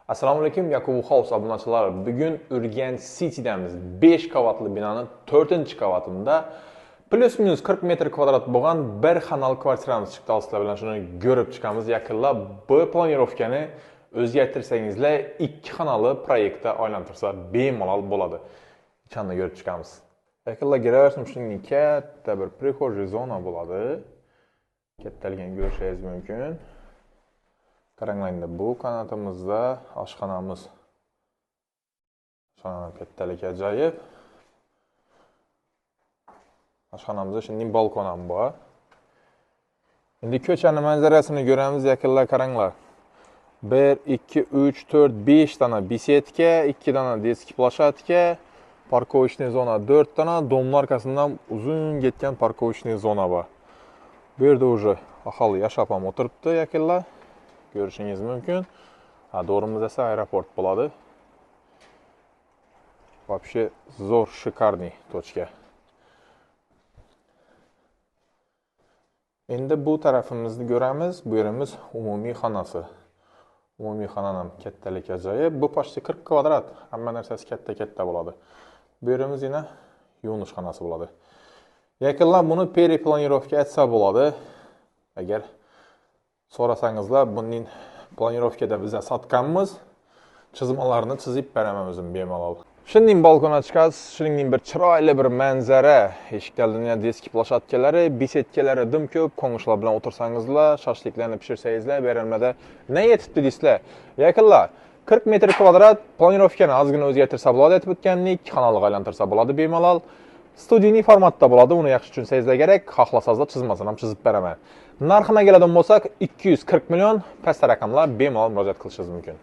Assalomu alaykum, Yakubu House obunachilar. Bugun Urganch City'damiz. 5 qavatli binoning 4-qavatida plus-minus 40 metr kvadrat bo'lgan bir xonali kvartiramiz chiqdi. Sizlar bilan shuni ko'rib chiqamiz. Yaqinlab bu planirovkani o'zgartirsangizlar 2 xonali proyektga aylantirsa bemalol bo'ladi. Ichini ko'rib chiqamiz. Yaqinlab kiraversin, shuningdek katta bir prixожий zona bo'ladi. Kattaligini ko'rishingiz mumkin. Qaranglar, bu kanatimizda oshxonamiz. Oshxona kattaligi ajoyib. Oshxonamizda shunday balkon ham bor. Endi ko'chani manzarasini ko'ramiz, yaqinlar qaranglar. 1 2 3 4 5 dona besetka, 2 dona детский площадка, parkovочный zona 4 dona, domlar orqasidan uzun ketgan parkovочный zona bor. Bu yerda уже aholi yashab ham o'tiribdi, yaqinlar. Görüşünüz mümkün. Doğrumuz ise aeroport buladı. Вообще zor, şikarni точка. Endi bu tarafımızda göremiz. Bu yerimiz umumiy xonasi. Umumiy xonanın kattaligi ajoyib. Bu почти 40 kvadrat. Hamma narsasi katta bo'ladi. Bu yerimiz yine yuvinish xonasi bo'ladi. Yaqinlar buni periplanirovka etsa bo'ladi. Agar so'rasangizlar, bunning planirovkada biza sotganmiz. Chizmalarni chizib beraman o'zim bemalol. Shunday balkona chiqasiz, shuningdek bir chiroyli bir manzara, eshik oldida детский площадкалari, besetkalari dim ko'p, qo'ng'ishlar bilan o'tirsangizlar, shashliklarni pishirsangizlar, beramada ne yetibdi deysizlar. Yaqinlar 40 metr kvadrat planirovkani ozgina o'zgartirsa bo'ladi, aytib o'tganlik, kanalga aylantirsa bo'ladi bemalol. Studiyniy formatda bo'ladi, uni yaxshi tushunsangizlar kerak, xohlasangizlar chizmasini ham chizib beraman. Narxına keladigan bo'lsak 240 million, past raqamlar bemalol murojaat qilishingiz mumkin.